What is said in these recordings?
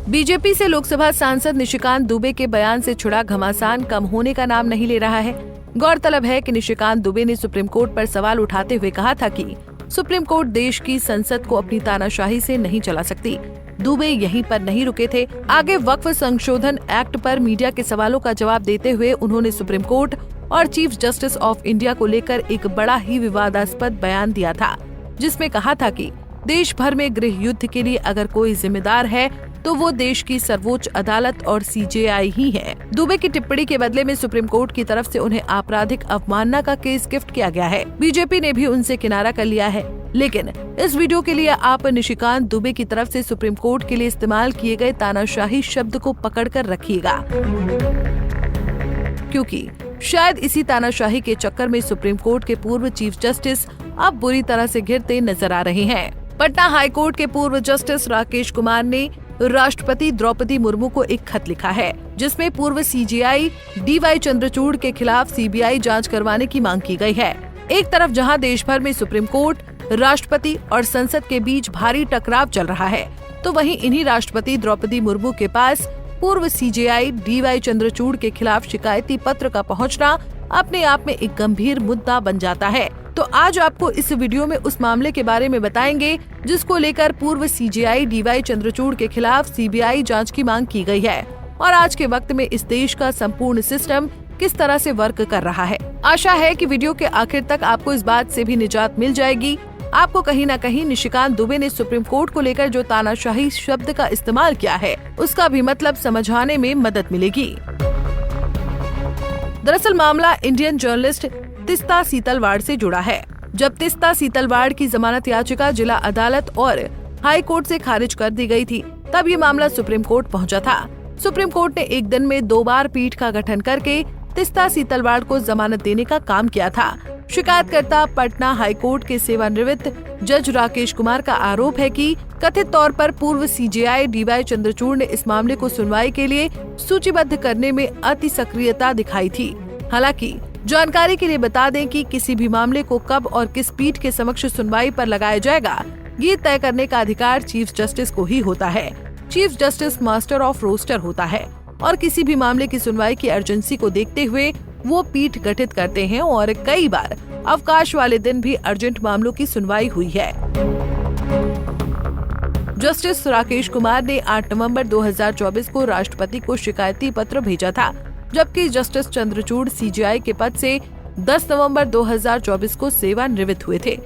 BJP से लोकसभा सांसद निशिकांत दुबे के बयान से छिड़ा घमासान कम होने का नाम नहीं ले रहा है। गौरतलब है कि निशिकांत दुबे ने सुप्रीम कोर्ट पर सवाल उठाते हुए कहा था कि सुप्रीम कोर्ट देश की संसद को अपनी तानाशाही से नहीं चला सकती। दुबे यहीं पर नहीं रुके थे। आगे वक्फ संशोधन एक्ट पर मीडिया के सवालों का जवाब देते हुए उन्होंने सुप्रीम कोर्ट और चीफ जस्टिस ऑफ इंडिया को लेकर एक बड़ा ही विवादास्पद बयान दिया था, जिसमें कहा था कि देश भर में गृह युद्ध के लिए अगर कोई जिम्मेदार है तो वो देश की सर्वोच्च अदालत और सीजेआई ही है। दुबे की टिप्पणी के बदले में सुप्रीम कोर्ट की तरफ से उन्हें आपराधिक अवमानना का केस गिफ्ट किया गया है। बीजेपी ने भी उनसे किनारा कर लिया है। लेकिन इस वीडियो के लिए आप निशिकांत दुबे की तरफ से सुप्रीम कोर्ट के लिए इस्तेमाल किए गए तानाशाही शब्द को पकड़ कर रखिएगा, क्योंकि शायद इसी तानाशाही के चक्कर में सुप्रीम कोर्ट के पूर्व चीफ जस्टिस अब बुरी तरह से घिरते नजर आ रहे हैं। पटना हाई कोर्ट के पूर्व जस्टिस राकेश कुमार ने राष्ट्रपति द्रौपदी मुर्मू को एक खत लिखा है, जिसमें पूर्व सीजेआई डीवाई चंद्रचूड़ के खिलाफ सीबीआई जांच करवाने की मांग की गई है। एक तरफ जहां देश भर में सुप्रीम कोर्ट, राष्ट्रपति और संसद के बीच भारी टकराव चल रहा है, तो वहीं इन्हीं राष्ट्रपति द्रौपदी मुर्मू के पास पूर्व सीजेआई डीवाई चंद्रचूड़ के खिलाफ शिकायती पत्र का पहुंचना अपने आप में एक गंभीर मुद्दा बन जाता है। तो आज आपको इस वीडियो में उस मामले के बारे में बताएंगे जिसको लेकर पूर्व सीजेआई डीवाई चंद्रचूड़ के खिलाफ सीबीआई जांच की मांग की गई है और आज के वक्त में इस देश का संपूर्ण सिस्टम किस तरह से वर्क कर रहा है। आशा है कि वीडियो के आखिर तक आपको इस बात से भी निजात मिल जाएगी। आपको कहीं न कहीं निशिकांत दुबे ने सुप्रीम कोर्ट को लेकर जो तानाशाही शब्द का इस्तेमाल किया है उसका भी मतलब समझाने में मदद मिलेगी। दरअसल मामला इंडियन जर्नलिस्ट तिस्ता सीतलवाड़ से जुड़ा है। जब तिस्ता सीतलवाड़ की जमानत याचिका जिला अदालत और हाई कोर्ट से खारिज कर दी गई थी, तब ये मामला सुप्रीम कोर्ट पहुंचा था। सुप्रीम कोर्ट ने एक दिन में 2 बार पीठ का गठन करके तिस्ता सीतलवाड़ को जमानत देने का काम किया था। शिकायतकर्ता पटना हाई कोर्ट के सेवानिवृत्त जज राकेश कुमार का आरोप है कि कथित तौर पर पूर्व सीजेआई डीवाई चंद्रचूड़ ने इस मामले को सुनवाई के लिए सूचीबद्ध करने में अति सक्रियता दिखाई थी। हालांकि जानकारी के लिए बता दें कि किसी भी मामले को कब और किस पीठ के समक्ष सुनवाई पर लगाया जाएगा, ये तय करने का अधिकार चीफ जस्टिस को ही होता है। Chief justice master of roster होता है और किसी भी मामले की सुनवाई की अर्जेंसी को देखते हुए वो पीठ गठित करते हैं और कई बार अवकाश वाले दिन भी अर्जेंट मामलों की सुनवाई हुई है। जस्टिस राकेश कुमार ने 8 नवंबर 2024 को राष्ट्रपति को शिकायती पत्र भेजा था, जबकि जस्टिस चंद्रचूड़ सीजेआई के पद से 10 नवंबर 2024 को सेवानिवृत्त हुए थे।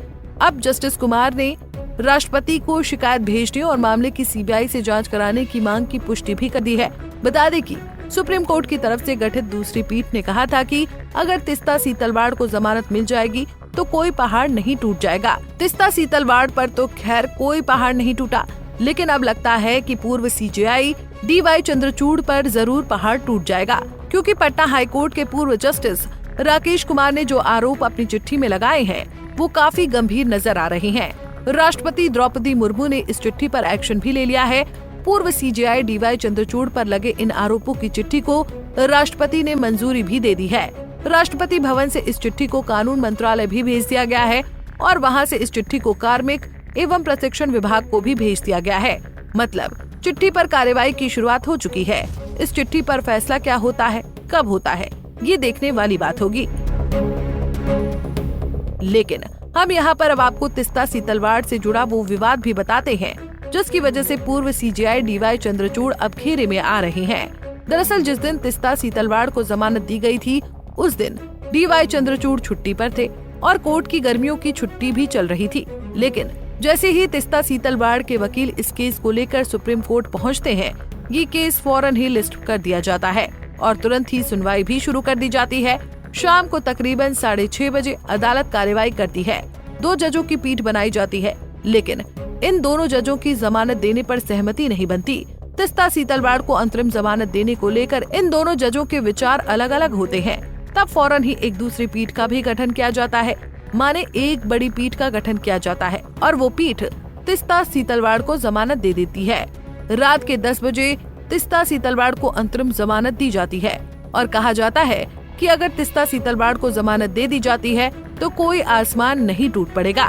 अब जस्टिस कुमार ने राष्ट्रपति को शिकायत भेजने और मामले की सीबीआई से जांच कराने की मांग की पुष्टि भी कर दी है। बता दें कि सुप्रीम कोर्ट की तरफ से गठित दूसरी पीठ ने कहा था कि अगर तिस्ता सीतलवाड़ को जमानत मिल जाएगी तो कोई पहाड़ नहीं टूट जाएगा। तिस्ता सीतलवाड़ पर तो खैर कोई पहाड़ नहीं टूटा, लेकिन अब लगता है कि पूर्व सीजेआई डीवाई चंद्रचूड़ पर जरूर पहाड़ टूट जाएगा, क्योंकि पटना हाई कोर्ट के पूर्व जस्टिस राकेश कुमार ने जो आरोप अपनी चिट्ठी में लगाए हैं वो काफी गंभीर नजर आ रहे हैं। राष्ट्रपति द्रौपदी मुर्मू ने इस चिट्ठी पर एक्शन भी ले लिया है। पूर्व सीजेआई डीवाई चंद्रचूड़ पर लगे इन आरोपों की चिट्ठी को राष्ट्रपति ने मंजूरी भी दे दी है। राष्ट्रपति भवन से इस चिट्ठी को कानून मंत्रालय भी भेज दिया गया है और वहां से इस चिट्ठी को कार्मिक एवं प्रशिक्षण विभाग को भी भेज दिया गया है। मतलब चिट्ठी पर कार्रवाई की शुरुआत हो चुकी है। इस चिट्ठी पर फैसला क्या होता है, कब होता है, ये देखने वाली बात होगी। लेकिन हम यहाँ पर अब आपको तिस्ता सीतलवाड़ से जुड़ा वो विवाद भी बताते हैं जिसकी वजह से पूर्व सीजेआई डीवाई चंद्रचूड़ अब घेरे में आ रहे हैं। दरअसल जिस दिन तिस्ता सीतलवाड़ को जमानत दी गई थी उस दिन डीवाई चंद्रचूड़ छुट्टी पर थे और कोर्ट की गर्मियों की छुट्टी भी चल रही थी। लेकिन जैसे ही तिस्ता सीतलवाड़ के वकील इस केस को लेकर सुप्रीम कोर्ट पहुंचते हैं, ये केस फौरन ही लिस्ट कर दिया जाता है और तुरंत ही सुनवाई भी शुरू कर दी जाती है। शाम को तकरीबन 6:30 बजे अदालत कार्रवाई करती है। 2 जजों की पीठ बनाई जाती है, लेकिन इन दोनों जजों की जमानत देने पर सहमति नहीं बनती। तिस्ता सीतलवाड़ को अंतरिम जमानत देने को लेकर इन दोनों जजों के विचार अलग अलग होते हैं। तब फौरन ही एक दूसरी पीठ का भी गठन किया जाता है, माने एक बड़ी पीठ का गठन किया जाता है और वो पीठ तिस्ता सीतलवाड़ को जमानत दे देती है। रात के 10 बजे तिस्ता सीतलवाड़ को अंतरिम जमानत दी जाती है और कहा जाता है कि अगर तिस्ता सीतलवाड़ को जमानत दे दी जाती है तो कोई आसमान नहीं टूट पड़ेगा।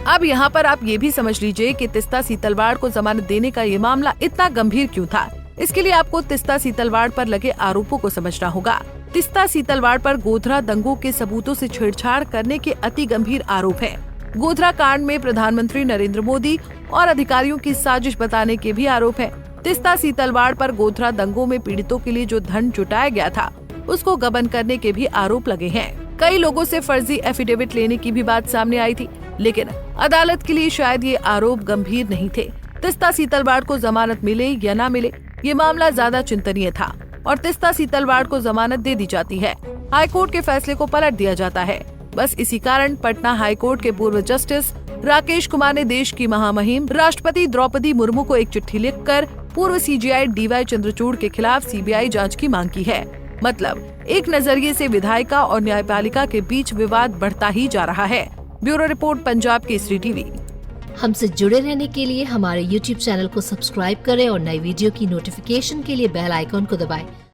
अब यहाँ पर आप ये भी समझ लीजिए कि तीस्ता सीतलवाड़ को जमानत देने का ये मामला इतना गंभीर क्यों था। इसके लिए आपको तीस्ता सीतलवाड़ पर लगे आरोपों को समझना होगा। तीस्ता सीतलवाड़ पर गोधरा दंगों के सबूतों से छेड़छाड़ करने के अति गंभीर आरोप हैं। गोधरा कांड में प्रधानमंत्री नरेंद्र मोदी और अधिकारियों की साजिश बताने के भी आरोप हैं। तीस्ता सीतलवाड़ पर गोधरा दंगों में पीड़ितों के लिए जो धन जुटाया गया था उसको गबन करने के भी आरोप लगे हैं। कई लोगों से फर्जी एफिडेविट लेने की भी बात सामने आई थी, लेकिन अदालत के लिए शायद ये आरोप गंभीर नहीं थे। तीस्ता सीतलवाड़ को जमानत मिले या न मिले, ये मामला ज्यादा चिंतनीय था और तीस्ता सीतलवाड़ को जमानत दे दी जाती है। हाईकोर्ट के फैसले को पलट दिया जाता है। बस इसी कारण पटना हाईकोर्ट के पूर्व जस्टिस राकेश कुमार ने देश की महामहिम राष्ट्रपति द्रौपदी मुर्मू को एक चिट्ठी लिखकर पूर्व सीजीआई डीवाई चंद्रचूड़ के खिलाफ सीबीआई जांच की मांग की है। मतलब एक नजरिए से विधायिका और न्यायपालिका के बीच विवाद बढ़ता ही जा रहा है। Bureau report, Punjab Kesari TV. हमसे जुड़े रहने के लिए हमारे YouTube चैनल को सब्सक्राइब करें और नई वीडियो की नोटिफिकेशन के लिए बेल आइकॉन को दबाएं।